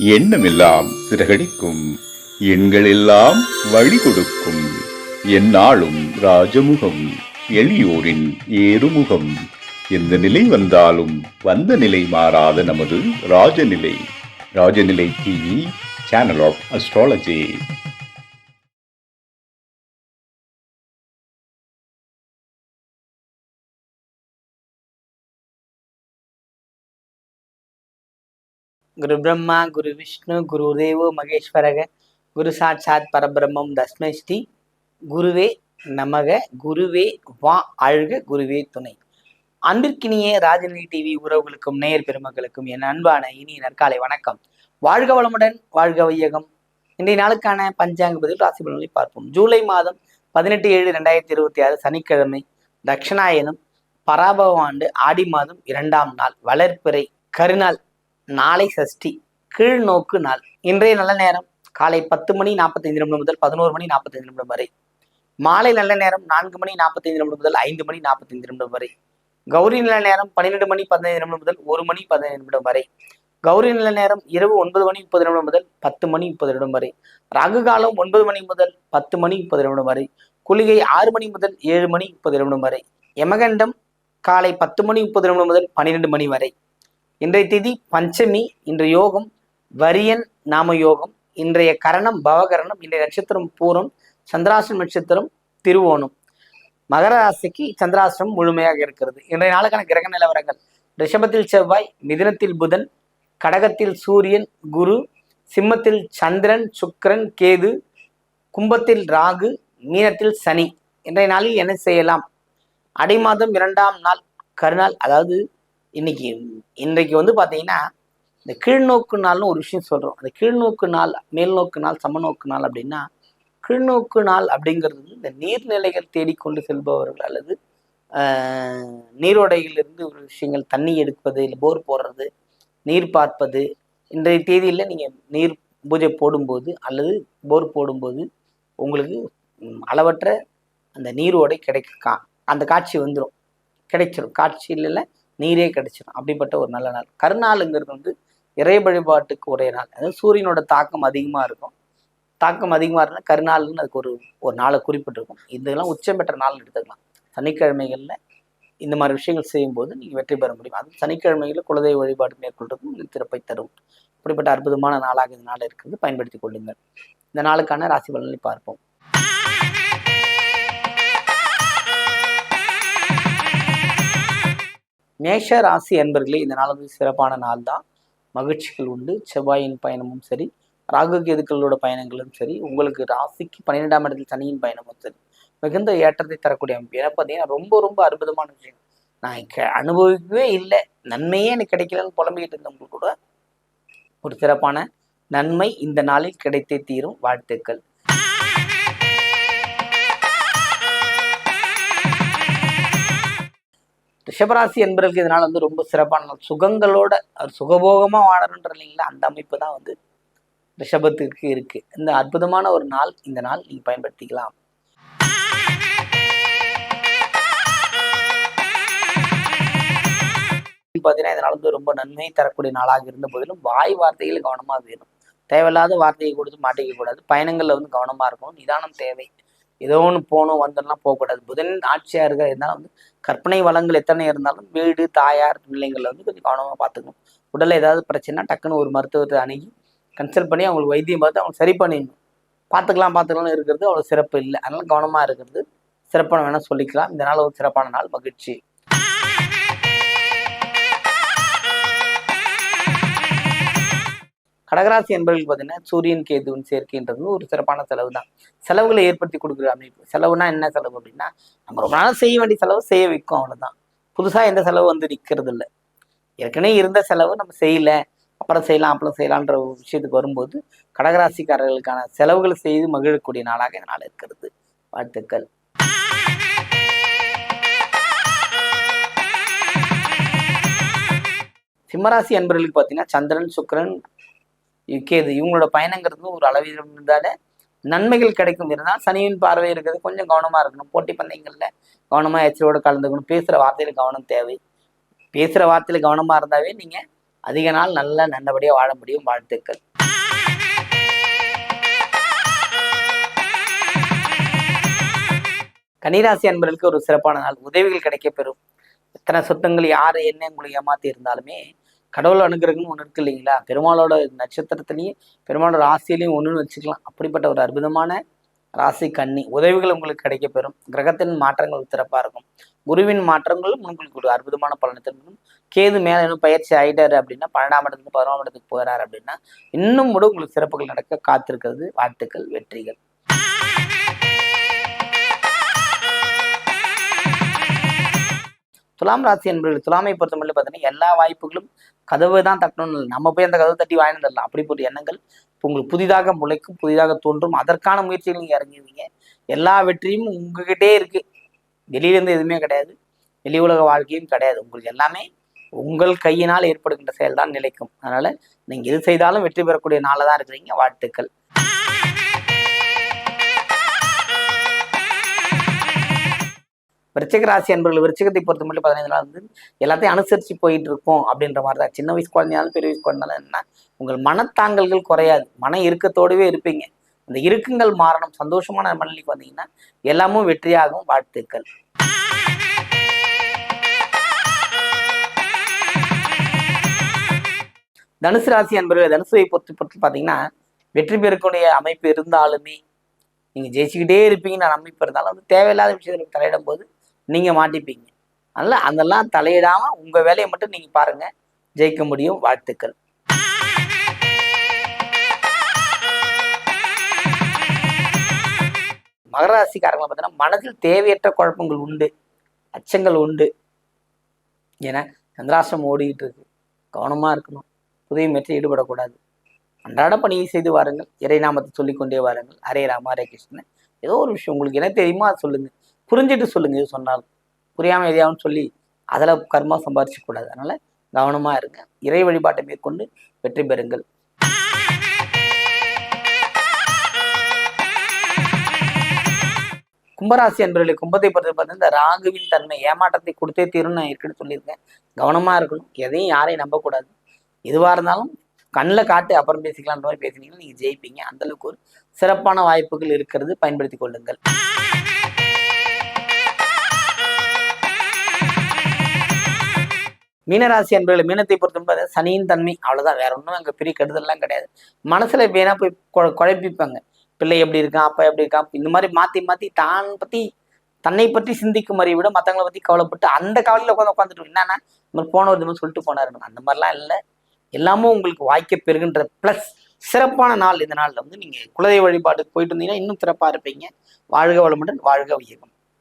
எண்ணமெல்லாம் சிறகடிக்கும், எண்களெல்லாம் வழி கொடுக்கும், எந்நாளும் ராஜமுகம், எளியோரின் ஏறுமுகம். எந்த நிலை வந்தாலும் வந்த நிலை மாறாத நமது Rajanilai. Rajanilai TV, channel of astrology. குரு பிரம்மா குரு விஷ்ணு குரு தேவோ மகேஸ்வரக குரு சாட்சாத் பரபிரம்மம் தஸ்மை ஸ்ரீ குருவே நமக. குருவே வா அழுக, குருவே துணை. அன்பிற்கினிய ராஜநிலை டிவி உறவுகளுக்கும் நேயர் பெருமக்களுக்கும் என் அன்பான இனிய நற்காலை வணக்கம். வாழ்க வளமுடன், வாழ்க வையகம். இன்றைய நாளுக்கான பஞ்சாங்க பதில் ராசி பலன்களை பார்ப்போம். ஜூலை மாதம் 18/7/2026 சனிக்கிழமை, தட்சிணாயனம், பராபவ ஆண்டு ஆடி மாதம் 2ஆம் நாள், வளர்ப்பிறை, கருநாள், நாளை சஷ்டி, கீழ் நோக்கு நாள். இன்றைய நல்ல நேரம் காலை 10:45 முதல் 11:45 வரை. மாலை நல்ல நேரம் 4:45 முதல் 5:45 வரை. கௌரி நல்ல நேரம் 12:15 முதல் 1:15 வரை. கௌரி நல்ல நேரம் இரவு 9:30 முதல் 10:30 வரை. ராகு காலம் 9 மணி முதல் 10:30 வரை. குளிகை 6 மணி முதல் 7:30 வரை. யமகண்டம் காலை 10:30 முதல் 12 மணி வரை. இன்றைய திதி பஞ்சமி. இன்றைய யோகம் வரியன் நாம யோகம். இன்றைய கரணம் பவகரணம். இன்றைய நட்சத்திரம் பூரம், சந்திராசிரம் நட்சத்திரம் திருவோணம். மகர ராசிக்கு சந்திராசிரம் முழுமையாக இருக்கிறது. இன்றைய நாளுக்கான கிரக நிலவரங்கள்: ரிஷபத்தில் செவ்வாய், மிதுனத்தில் புதன், கடகத்தில் சூரியன் குரு, சிம்மத்தில் சந்திரன் சுக்கிரன் கேது, கும்பத்தில் ராகு, மீனத்தில் சனி. இன்றைய நாளில் என்ன செய்யலாம்? அடைமாதம் 2ஆம் நாள், கருநாள். அதாவது இன்றைக்கு பார்த்தீங்கன்னா, இந்த கீழ்நோக்கு நாள்னு ஒரு விஷயம் சொல்கிறோம். அந்த கீழ்நோக்கு நாள், மேல்நோக்கு நாள், சமநோக்கு நாள் அப்படின்னா, கீழ்நோக்கு நாள் அப்படிங்கிறது இந்த நீர்நிலைகள் தேடிக்கொண்டு செல்பவர்கள் அல்லது நீரோடைகளிலிருந்து ஒரு விஷயங்கள், தண்ணி எடுப்பது, இல்லை போர் போடுறது, நீர் பார்ப்பது. இன்றைய தேதியில் நீங்கள் நீர் பூஜை போடும்போது அல்லது போர் போடும்போது உங்களுக்கு அளவற்ற அந்த நீரோடை கிடைக்கும். அந்த காட்சி கிடைச்சிடும். காட்சியில் நீரே கிடைச்சிடும். அப்படிப்பட்ட ஒரு நல்ல நாள். கருநாளுங்கிறது இறை வழிபாட்டுக்கு ஒரே நாள். அதாவது சூரியனோட தாக்கம் அதிகமாக இருக்கும். தாக்கம் அதிகமாக இருந்தால் கருநாள்னு அதுக்கு ஒரு நாளை குறிப்பிட்டிருக்கும். இதெல்லாம் உச்சம் பெற்ற நாள்னு எடுத்துக்கலாம். சனிக்கிழமைகளில் இந்த மாதிரி விஷயங்கள் செய்யும்போது நீங்கள் வெற்றி பெற முடியும். அது சனிக்கிழமைகளில் குலதெய்வ வழிபாடு மேற்கொள்றதும் திறப்பை தரும். அப்படிப்பட்ட அற்புதமான நாளாக இந்த நாள் இருக்கிறது. பயன்படுத்தி கொள்ளுங்கள். இந்த நாளுக்கான ராசி பலன்களை பார்ப்போம். மேஷ ராசி அன்பர்களே, இந்த நாள் சிறப்பான நாள் தான். மகிழ்ச்சிகள் உண்டு. செவ்வாயின் பயணமும் சரி, ராகு கேதுக்களோட பயணங்களும் சரி, உங்களுக்கு ராசிக்கு 12ஆம் இடத்தில் சனியின் பயணமும் சரி, மிகுந்த ஏற்றத்தை தரக்கூடிய அமைப்பு. ஏன்னா பார்த்தீங்கன்னா, ரொம்ப ரொம்ப அற்புதமான விஷயம். நான் அனுபவிக்கவே இல்லை, நன்மையே எனக்கு கிடைக்கலன்னு புலம்பிக்கிட்டு இருந்தவங்களுக்கு கூட ஒரு சிறப்பான நன்மை இந்த நாளில் கிடைத்தே தீரும். வாழ்த்துக்கள். ரிஷபராசி என்பவர்களுக்கு இதனால ரொம்ப சிறப்பான நாள். சுகங்களோட சுகபோகமா வாழணுன்ற இல்லைங்களா, அந்த அமைப்பு தான் ரிஷபத்திற்கு இருக்கு. இந்த அற்புதமான ஒரு நாள். இந்த நாள் நீங்க பயன்படுத்திக்கலாம். பார்த்தீங்கன்னா, இதனால ரொம்ப நன்மை தரக்கூடிய நாளாக இருந்த போதிலும் வாய் வார்த்தைகள் கவனமா வேணும். தேவையில்லாத வார்த்தையை கொடுத்து மாட்டிக்க கூடாது. பயணங்கள்ல கவனமா இருக்கணும். நிதானம் தேவை. ஏதோ ஒன்று போகணும் வந்தோம்லாம் போகக்கூடாது. புதன் ஆட்சியாக இருக்க இருந்தாலும் கற்பனை வளங்கள் எத்தனை இருந்தாலும் வீடு, தாயார், பிள்ளைங்களை கொஞ்சம் கவனமாக பார்த்துக்கணும். உடலில் ஏதாவது பிரச்சனைனா டக்குன்னு ஒரு மருத்துவத்தை அணுகி கன்சல்ட் பண்ணி அவங்களுக்கு வைத்தியம் பார்த்து அவங்க சரி பண்ணிடணும். பார்த்துக்கலாம்னு இருக்கிறது அவ்வளோ சிறப்பு இல்லை. அதனால கவனமாக இருக்கிறது சிறப்பான வேணால் சொல்லிக்கலாம். இந்த நாள் ஒரு சிறப்பான நாள். மகிழ்ச்சி. கடகராசி என்பவர்களுக்கு பார்த்தீங்கன்னா, சூரியன் கேதுவின் சேர்க்கைன்றது ஒரு சிறப்பான செலவு தான். செலவுகளை ஏற்படுத்தி கொடுக்குற அமைப்பு. செலவுனா என்ன செலவு அப்படின்னா, நம்ம ரொம்ப நாள் செய்ய வேண்டிய செலவு செய்ய வைக்கும், அவ்வளோதான். புதுசாக எந்த செலவு நிற்கிறது இல்லை. ஏற்கனவே இருந்த செலவு நம்ம செய்யல, அப்புறம் செய்யலான்ற ஒரு விஷயத்துக்கு வரும்போது கடகராசிக்காரர்களுக்கான செலவுகளை செய்து மகிழக்கூடிய நாளாக இந்த நாள் இருக்கிறது. வாழ்த்துக்கள். சிம்மராசி அன்பர்களுக்கு பார்த்தீங்கன்னா, சந்திரன் சுக்கிரன் கேது இவங்களோட பயணங்கிறது ஒரு அளவில் இருந்தாலே நன்மைகள் கிடைக்கும். இருந்தால் சனியின் பார்வை இருக்கிறது கொஞ்சம் கவனமா இருக்கணும். போட்டி பந்தயங்கள்ல கவனமா எச்சரிக்கையோட கலந்துக்கணும். பேசுற வார்த்தையில கவனம் தேவை. பேசுற வார்த்தையில கவனமா இருந்தாவே நீங்க அதிக நாள் நல்லா நல்லபடியாக வாழ முடியும். வாழ்த்துக்கள். கன்னிராசி அன்பர்களுக்கு ஒரு சிறப்பான நாள். உதவிகள் கிடைக்க பெறும். எத்தனை சொத்தங்கள் யார் என்ன உங்களை ஏமாத்தி இருந்தாலுமே கடவுள் அனுகிரகம்னு ஒன்று இருக்கு இல்லைங்களா? பெருமாளோட நட்சத்திரத்திலையும் பெருமாளோட ராசியிலையும் ஒன்றுன்னு வச்சுக்கலாம். அப்படிப்பட்ட ஒரு அற்புதமான ராசி கன்னி. உதவிகள் உங்களுக்கு கிடைக்க பெறும். கிரகத்தின் மாற்றங்கள் சிறப்பாக இருக்கும். குருவின் மாற்றங்களும் உங்களுக்கு ஒரு அற்புதமான பலனை தரும். கேது மேலே இன்னும் பயிற்சி ஆகிட்டாரு அப்படின்னா 12ஆம் இடத்துக்கு 11ஆம் இடத்துக்கு போகிறாரு அப்படின்னா இன்னும் கூட உங்களுக்கு சிறப்புகள் நடக்க காத்திருக்கிறது. வாழ்த்துக்கள், வெற்றிகள். துலாம் ராசி என்பவர்கள் துலாமை பொறுத்தமட்டில் பார்த்தீங்கன்னா எல்லா வாய்ப்புகளும் கதவு தான் தட்டணும்னு இல்லை, நம்ம போய் அந்த கதவை தட்டி வாங்கிட்டு வரலாம். அப்படி போட்டு எண்ணங்கள் உங்களுக்கு புதிதாக முளைக்கும், புதிதாக தோன்றும். அதற்கான முயற்சிகள் நீங்கள் இறங்குவீங்க. எல்லா வெற்றியும் உங்ககிட்டே இருக்கு. வெளியிலேருந்து எதுவுமே கிடையாது, வெளி உலக வாழ்க்கையும் கிடையாது. உங்களுக்கு எல்லாமே உங்கள் கையினால் ஏற்படுகின்ற செயல் தான் நிலைக்கும். அதனால நீங்க எது செய்தாலும் வெற்றி பெறக்கூடிய நாளில் தான் இருக்கிறீங்க. வாழ்த்துக்கள். விருச்சிக ராசி அன்பர்கள் விருச்சிகத்தை பொறுத்த மட்டும் 15 நாள் வந்து எல்லாத்தையும் அனுசரித்து போயிட்டு இருக்கோம் அப்படின்ற மாதிரி தான். சின்ன வயசு குழந்தையாலும் பெரிய வயசு குழந்தைனாலும் என்ன, உங்கள் மனத்தாங்கல்கள் குறையாது, மன இறுக்கத்தோடவே இருப்பீங்க. அந்த இறுக்கங்கள் மாறணும். சந்தோஷமான மனநிலைக்கு வந்தீங்கன்னா எல்லாமும் வெற்றியாகும். வாழ்த்துக்கள். தனுசு ராசி அன்பர்கள் தனுசுவை பொறுத்து பார்த்தீங்கன்னா வெற்றி பெறக்கூடிய அமைப்பு இருந்தாலுமே நீங்கள் ஜெயிச்சுக்கிட்டே இருப்பீங்கன்னு அமைப்பு இருந்தாலும் வந்து தேவையில்லாத விஷயத்தில் தலையிடும் போது நீங்கள் மாட்டிப்பீங்க. அதனால் அதெல்லாம் தலையிடாமல் உங்கள் வேலையை மட்டும் நீங்கள் பாருங்கள், ஜெயிக்க முடியும். வாழ்த்துக்கள். மகர ராசிக்காரங்களை பார்த்தீங்கன்னா மனதில் தேவையற்ற குழப்பங்கள் உண்டு, அச்சங்கள் உண்டு. ஏன்னா சந்திராஷ்டிரம் ஓடிக்கிட்டு இருக்கு, கவனமாக இருக்கணும். புதிய முயற்சியில் ஈடுபடக்கூடாது. அன்றாட பணியை செய்து வாருங்கள். இறை நாமத்தை சொல்லிக்கொண்டே வாருங்கள். ஹரே ராம ஹரே கிருஷ்ணன். ஏதோ ஒரு விஷயம் உங்களுக்கு என்ன தெரியுமோ அதை சொல்லுங்க, புரிஞ்சுட்டு சொல்லுங்க. இது சொன்னாலும் புரியாமல் எதையாவும் சொல்லி அதில் கர்மா சம்பாதிச்சு கூடாது. அதனால கவனமா இருங்க. இறை வழிபாட்டை மேற்கொண்டு வெற்றி பெறுங்கள். கும்பராசி என்பவர்களை கும்பத்தை பொறுத்த பார்த்தீங்கன்னா இந்த ராகுவின் தன்மை ஏமாற்றத்தை கொடுத்தே தீரும்னு நான் ஏற்கனவே சொல்லியிருக்கேன். கவனமா இருக்கணும். எதையும் யாரையும் நம்பக்கூடாது. எதுவாக இருந்தாலும் கண்ணில் காட்டு அப்புறம் பேசிக்கலான்ற மாதிரி பேசினீங்கன்னா நீங்கள் ஜெயிப்பீங்க. அந்தளவுக்கு ஒரு சிறப்பான வாய்ப்புகள் இருக்கிறது, பயன்படுத்தி கொள்ளுங்கள். மீனராசி என்பவர்களை மீனத்தை பொறுத்த சனியின் தன்மை அவ்வளோதான், வேற ஒன்றும் அங்கே பெரிய கெடுதல்லாம் கிடையாது. மனசில் வேணா போய் குழப்பிப்பாங்க. பிள்ளை எப்படி இருக்கான், அப்பா எப்படி இருக்கான், இந்த மாதிரி மாற்றி மாற்றி தன்னை பற்றி சிந்திக்கும் மாதிரி விட மற்றவங்களை பற்றி கவலைப்பட்டு அந்த கவலையில் உட்காந்துட்டு என்னன்னா இந்த மாதிரி போன ஒரு சொல்லிட்டு போனாருன்னு அந்த மாதிரிலாம் இல்லை. எல்லாமும் உங்களுக்கு வாய்க்க பெறுகின்ற ப்ளஸ் சிறப்பான நாள். இந்த நாளில் வந்து நீங்கள் குலதெய்வ வழிபாட்டுக்கு போயிட்டு இருந்தீங்கன்னா இன்னும் சிறப்பாக இருப்பீங்க. வாழ்க வளமுடன், வாழ்க வையகம்.